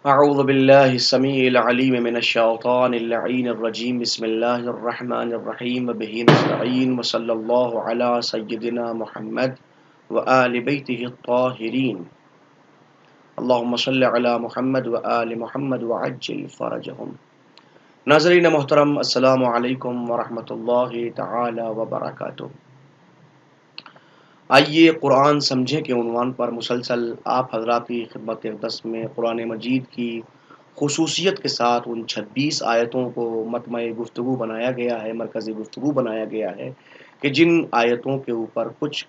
أعوذ بالله السميع العليم من الشيطان اللعين الرجيم بسم الله الرحمن الرحيم وبه نستعين وصلى الله على سيدنا محمد وآل بيته الطاهرين اللهم صل على محمد وآل محمد وعجل فرجهم. ناظرین محترم، السلام علیکم ورحمۃ اللہ تعالی وبرکاتہ. آئیے قرآن سمجھیں کے عنوان پر مسلسل آپ حضرات کی خدمت اقدس میں قرآن مجید کی خصوصیت کے ساتھ ان 26 آیتوں کو مطمع گفتگو بنایا گیا ہے، مرکزی گفتگو بنایا گیا ہے کہ جن آیتوں کے اوپر کچھ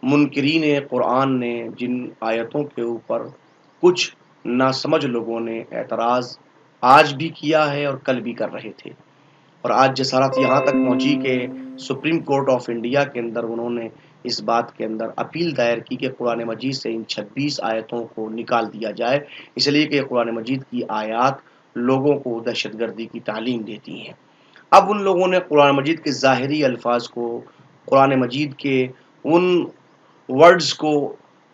منکرین قرآن نے، جن آیتوں کے اوپر کچھ ناسمجھ لوگوں نے اعتراض آج بھی کیا ہے اور کل بھی کر رہے تھے، اور آج جسارت یہاں تک پہنچی کہ سپریم کورٹ آف انڈیا کے اندر انہوں نے اس بات کے اندر اپیل دائر کی کہ قرآن مجید سے ان 26 آیتوں کو نکال دیا جائے، اس لیے کہ قرآن مجید کی آیات لوگوں کو دہشت گردی کی تعلیم دیتی ہیں. اب ان لوگوں نے قرآن مجید کے ظاہری الفاظ کو، قرآن مجید کے ان ورڈز کو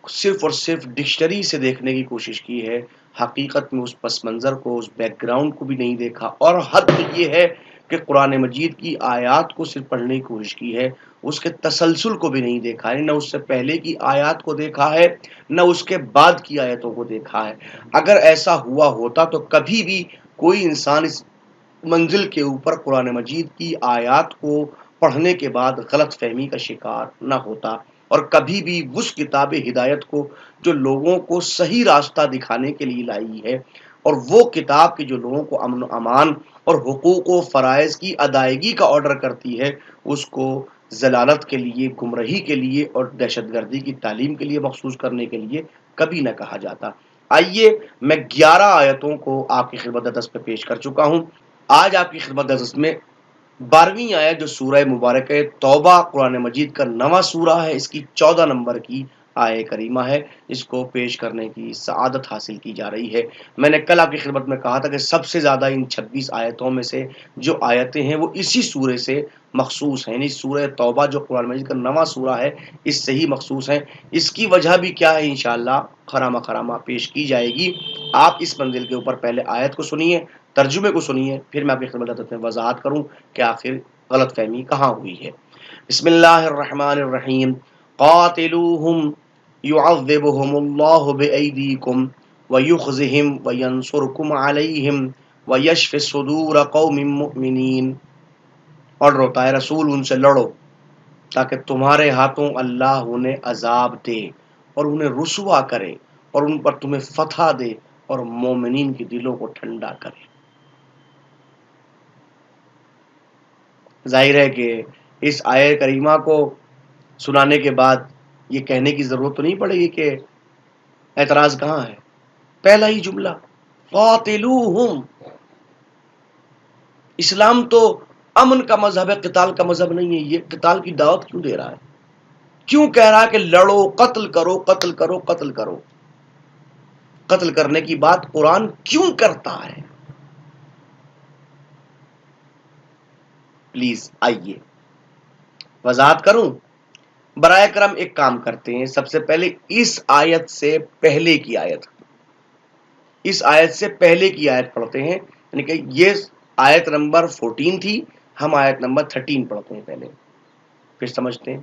صرف اور صرف ڈکشنری سے دیکھنے کی کوشش کی ہے، حقیقت میں اس پس منظر کو، اس بیک گراؤنڈ کو بھی نہیں دیکھا، اور حد یہ ہے کہ قرآن مجید کی آیات کو صرف پڑھنے کی کوشش کی ہے، اس کے تسلسل کو بھی نہیں دیکھا ہے، نہ اس سے پہلے کی آیات کو دیکھا ہے نہ اس کے بعد کی آیتوں کو دیکھا ہے. اگر ایسا ہوا ہوتا تو کبھی بھی کوئی انسان اس منزل کے اوپر قرآن مجید کی آیات کو پڑھنے کے بعد غلط فہمی کا شکار نہ ہوتا، اور کبھی بھی اس کتاب ہدایت کو جو لوگوں کو صحیح راستہ دکھانے کے لیے لائی ہے، اور وہ کتاب کی جو لوگوں کو امن و امان اور حقوق و فرائض کی ادائیگی کا آرڈر کرتی ہے، اس کو ضلالت کے لیے، گمراہی کے لیے اور دہشت گردی کی تعلیم کے لیے مخصوص کرنے کے لیے کبھی نہ کہا جاتا. آئیے میں 11 آیتوں کو آپ کی خدمت دست پہ پیش کر چکا ہوں. آج آپ کی خدمت دست میں 12ویں آیت جو سورہ مبارک توبہ قرآن مجید کا نواں سورہ ہے، اس کی 14 نمبر کی آیت کریمہ ہے، اس کو پیش کرنے کی سعادت حاصل کی جا رہی ہے. میں نے کل آپ کی خدمت میں کہا تھا کہ سب سے زیادہ ان 26 آیتوں میں سے جو آیتیں ہیں وہ اسی سورے سے مخصوص ہیں، یعنی سورہ توبہ جو قرآن مجید کا نواں سورہ ہے اس سے ہی مخصوص ہیں. اس کی وجہ بھی کیا ہے انشاءاللہ خرامہ خرامہ پیش کی جائے گی. آپ اس منزل کے اوپر پہلے آیت کو سنیے، ترجمے کو سنیے، پھر میں آپ کی خدمت میں وضاحت کروں کہ آخر غلط فہمی کہاں ہوئی ہے. بسم اللہ الرحمن الرحیم. قاتلوہم یعذبہم اللہ بایدیکم ویخزہم وینصرکم علیہم ویشف صدور قوم مؤمنین. اور روتا ہے رسول ان سے لڑو تاکہ تمہارے ہاتھوں اللہ انہیں عذاب دے اور انہیں رسوا کرے اور ان پر تمہیں فتح دے اور مومنین کے دلوں کو ٹھنڈا کرے. ظاہر ہے کہ اس آیت کریمہ کو سنانے کے بعد یہ کہنے کی ضرورت تو نہیں پڑے گی کہ اعتراض کہاں ہے. پہلا ہی جملہ قاتلوہم. اسلام تو امن کا مذہب ہے، قتال کا مذہب نہیں ہے. یہ قتال کی دعوت کیوں دے رہا ہے؟ کیوں کہہ رہا ہے کہ لڑو، قتل کرو، قتل کرو، قتل کرو؟ قتل کرنے کی بات قرآن کیوں کرتا ہے؟ پلیز آئیے وضاحت کروں. برائے کرم ایک کام کرتے ہیں، سب سے پہلے اس آیت سے پہلے کی آیت، اس آیت سے پہلے کی آیت پڑھتے ہیں. یعنی کہ یہ آیت نمبر 14 تھی، ہم آیت نمبر 13 پڑھتے ہیں پہلے، پھر سمجھتے ہیں.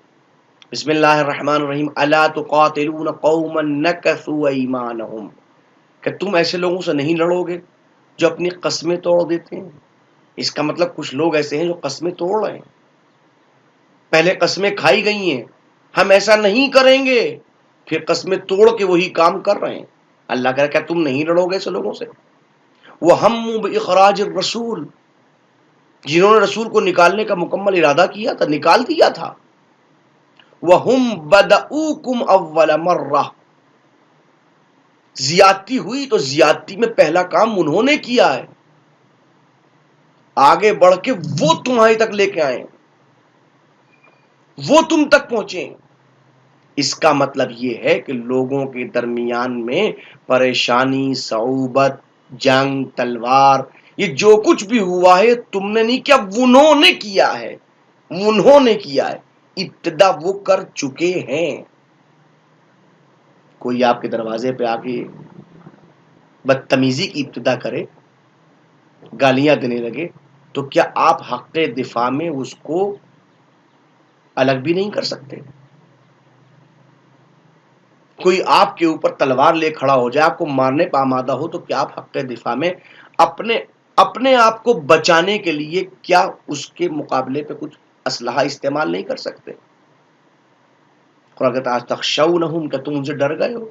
بسم اللہ الرحمن الرحیم. الا تقاتلون قوما نکثوا ایمانہم. کہ تم ایسے لوگوں سے نہیں لڑو گے جو اپنی قسمیں توڑ دیتے ہیں. اس کا مطلب کچھ لوگ ایسے ہیں جو قسمیں توڑ رہے ہیں، پہلے قسمیں کھائی گئی ہیں ہم ایسا نہیں کریں گے، پھر قسمیں توڑ کے وہی کام کر رہے ہیں. اللہ کہہ رہا کیا تم نہیں لڑو گے ایسے لوگوں سے؟ وَهَمُّوا بِإِخْرَاجِ الرَّسُولِ. جنہوں نے رسول کو نکالنے کا مکمل ارادہ کیا تھا، نکال دیا تھا. وَهُمْ بَدَؤُوكُمْ أَوَّلَ مَرَّةٍ. زیادتی ہوئی تو زیادتی میں پہلا کام انہوں نے کیا ہے، آگے بڑھ کے وہ تمہارے تک لے کے آئے، وہ تم تک پہنچے. اس کا مطلب یہ ہے کہ لوگوں کے درمیان میں پریشانی، صعوبت، جنگ، تلوار، یہ جو کچھ بھی ہوا ہے تم نے نہیں کیا، انہوں نے کیا ہے، انہوں نے کیا ہے. ابتدا وہ کر چکے ہیں. کوئی آپ کے دروازے پہ آ کے بدتمیزی کی ابتدا کرے، گالیاں دینے لگے، تو کیا آپ حق دفاع میں اس کو الگ بھی نہیں کر سکتے؟ کوئی آپ کے اوپر تلوار لے کھڑا ہو جائے، آپ کو مارنے پہ آمادہ ہو، تو کیا آپ حق دفاع میں اپنے آپ کو بچانے کے لیے کیا اس کے مقابلے پہ کچھ اسلحہ استعمال نہیں کر سکتے؟ قرآن کہتا ہے تخشونہم، کہ تم ان سے ڈر گئے ہو،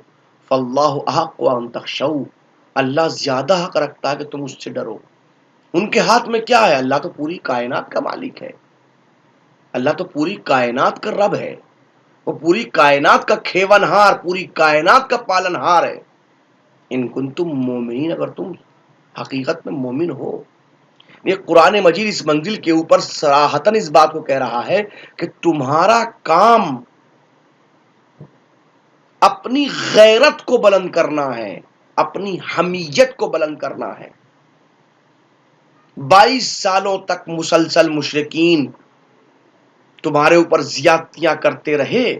فاللہ احق ان تخشوا، اللہ زیادہ حق رکھتا ہے کہ تم اس سے ڈرو۔ ان کے ہاتھ میں کیا ہے؟ اللہ تو پوری کائنات کا مالک ہے، اللہ تو پوری کائنات کا رب ہے، وہ پوری کائنات کا کھیون ہار، پوری کائنات کا پالن ہار ہے۔ ان کنتم مومنین، اگر تم حقیقت میں مومن ہو۔ یہ قرآن مجید اس منزل کے اوپر صراحتاً اس بات کو کہہ رہا ہے کہ تمہارا کام اپنی غیرت کو بلند کرنا ہے، اپنی حمیت کو بلند کرنا ہے۔ 22 سالوں تک مسلسل مشرکین تمہارے اوپر زیادتیاں کرتے رہے،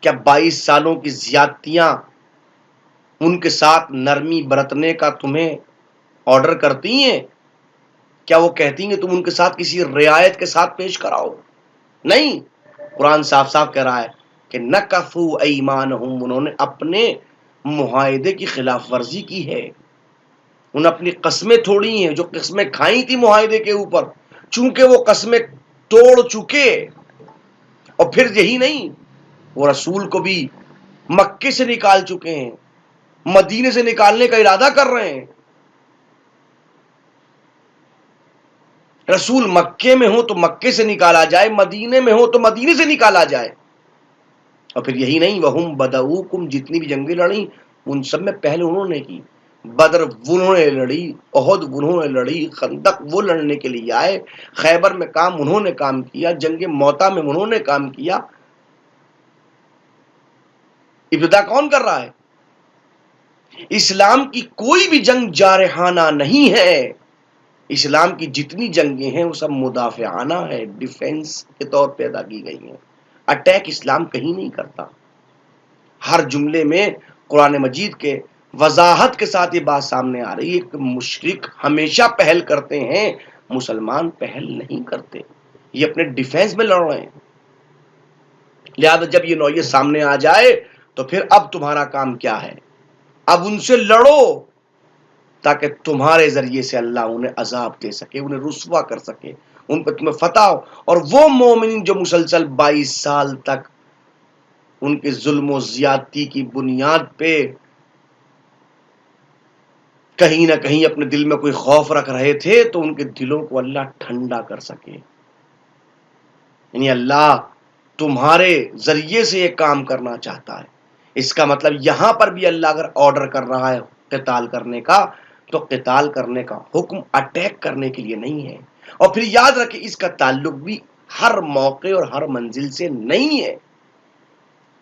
کیا 22 سالوں کی زیادتیاں ان کے ساتھ نرمی برتنے کا تمہیں آرڈر کرتی ہیں؟ کیا وہ کہتی ہیں تم ان کے ساتھ کسی رعایت کے ساتھ پیش کراؤ؟ نہیں، قرآن صاف صاف کہہ رہا ہے کہ نکثوا ایمانہم، انہوں نے اپنے معاہدے کی خلاف ورزی کی ہے، انہوں نے اپنی قسمیں توڑی ہیں، جو قسمیں کھائی تھی معاہدے کے اوپر، چونکہ وہ قسمیں توڑ چکے۔ اور پھر یہی نہیں، وہ رسول کو بھی مکے سے نکال چکے ہیں، مدینے سے نکالنے کا ارادہ کر رہے ہیں۔ رسول مکے میں ہو تو مکے سے نکالا جائے، مدینے میں ہو تو مدینے سے نکالا جائے۔ اور پھر یہی نہیں، وہم بدؤکم، جتنی بھی جنگیں لڑیں ان سب میں پہلے انہوں نے کی۔ بدر انہوں نے لڑی، احد انہوں نے لڑی، خندق وہ لڑنے کے لیے آئے، خیبر میں کام انہوں نے کام کیا، جنگ موتا میں انہوں نے کام کیا۔ ابتدا کون کر رہا ہے؟ اسلام کی کوئی بھی جنگ جارحانہ نہیں ہے، اسلام کی جتنی جنگیں ہیں وہ سب مدافعانہ ہے، ڈیفنس کے طور پہ ادا کی گئی ہیں۔ اٹیک اسلام کہیں نہیں کرتا۔ ہر جملے میں قرآن مجید کے وضاحت کے ساتھ یہ بات سامنے آ رہی ہے کہ مشرک ہمیشہ پہل کرتے ہیں، مسلمان پہل نہیں کرتے، یہ اپنے ڈیفنس میں لڑ رہے ہیں۔ لہذا جب یہ نوعیت سامنے آ جائے تو پھر اب تمہارا کام کیا ہے؟ اب ان سے لڑو تاکہ تمہارے ذریعے سے اللہ انہیں عذاب دے سکے، انہیں رسوا کر سکے، ان پہ تمہیں فتح ہو۔ اور وہ مومن جو مسلسل 22 سال تک ان کے ظلم و زیادتی کی بنیاد پہ کہیں نہ کہیں اپنے دل میں کوئی خوف رکھ رہے تھے، تو ان کے دلوں کو اللہ ٹھنڈا کر سکے۔ یعنی اللہ تمہارے ذریعے سے یہ کام کرنا چاہتا ہے۔ اس کا مطلب یہاں پر بھی اللہ اگر آرڈر کر رہا ہے قتال کرنے کا، تو قتال کرنے کا حکم اٹیک کرنے کے لیے نہیں ہے۔ اور پھر یاد رکھیں اس کا تعلق بھی ہر موقع اور ہر منزل سے نہیں ہے،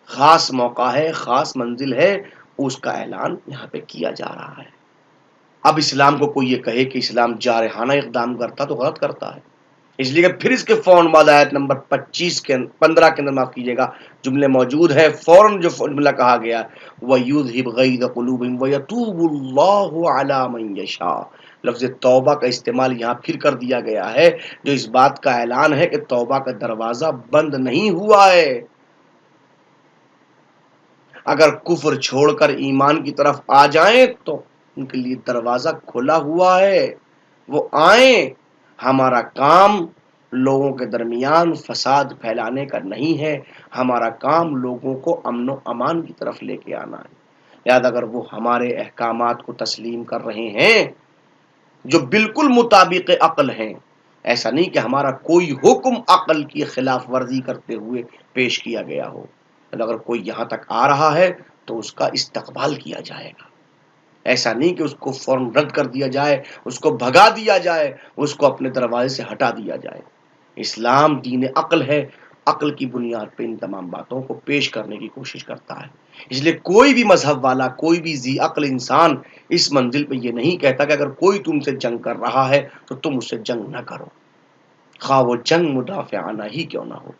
خاص موقع ہے، خاص منزل ہے، اس کا اعلان یہاں پہ کیا جا رہا ہے۔ اب اسلام کو کوئی یہ کہے کہ اسلام جارحانہ اقدام کرتا تو غلط کرتا ہے، اس لیے کہ پھر اس کے فوراً بعد آیت نمبر 15 کے اندر معاف کیجیے گا جملے موجود ہے، فوراً جو جملہ کہا گیا وَيُذْهِبْ غَيْظَ قُلُوبِهِمْ وَيَتُوبُ اللَّهُ عَلَى مَن يَشَاءُ، لفظ توبہ کا استعمال یہاں پھر کر دیا گیا ہے، جو اس بات کا اعلان ہے کہ توبہ کا دروازہ بند نہیں ہوا ہے۔ اگر کفر چھوڑ کر ایمان کی طرف آ جائیں تو ان کے لیے دروازہ کھلا ہوا ہے، وہ آئیں۔ ہمارا کام لوگوں کے درمیان فساد پھیلانے کا نہیں ہے، ہمارا کام لوگوں کو امن و امان کی طرف لے کے آنا ہے۔ یاد اگر وہ ہمارے احکامات کو تسلیم کر رہے ہیں جو بالکل مطابق عقل ہیں، ایسا نہیں کہ ہمارا کوئی حکم عقل کی خلاف ورزی کرتے ہوئے پیش کیا گیا ہو، اگر کوئی یہاں تک آ رہا ہے تو اس کا استقبال کیا جائے گا، ایسا نہیں کہ اس کو فوراً رد کر دیا جائے، اس کو بھگا دیا جائے، اس کو اپنے دروازے سے ہٹا دیا جائے۔ اسلام دین عقل ہے، عقل کی بنیاد پہ ان تمام باتوں کو پیش کرنے کی کوشش کرتا ہے۔ اس لیے کوئی بھی مذہب والا، کوئی بھی ذی عقل انسان اس منزل پہ یہ نہیں کہتا کہ اگر کوئی تم سے جنگ کر رہا ہے تو تم اس سے جنگ نہ کرو، خواہ وہ جنگ مدافعانہ ہی کیوں نہ ہو۔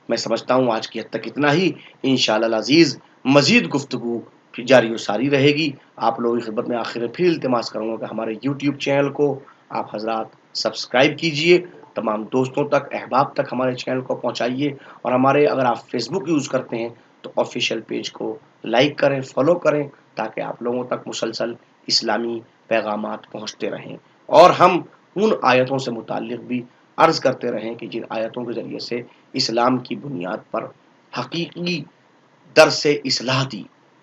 میں سمجھتا ہوں آج کی حد تک اتنا ہی، انشاءاللہ العزیز مزید گفتگو جاری و ساری رہے گی۔ آپ لوگوں کی خدمت میں آخر پھر التماس کروں گا کہ ہمارے یوٹیوب چینل کو آپ حضرات سبسکرائب کیجئے، تمام دوستوں تک، احباب تک ہمارے چینل کو پہنچائیے، اور ہمارے اگر آپ فیس بک یوز کرتے ہیں تو آفیشیل پیج کو لائک کریں، فالو کریں، تاکہ آپ لوگوں تک مسلسل اسلامی پیغامات پہنچتے رہیں، اور ہم ان آیتوں سے متعلق بھی عرض کرتے رہیں کہ جن آیتوں کے ذریعے سے اسلام کی بنیاد پر حقیقی درس اصلاح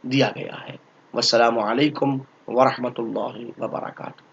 دیا گیا ہے۔ والسلام علیکم ورحمۃ اللہ وبرکاتہ۔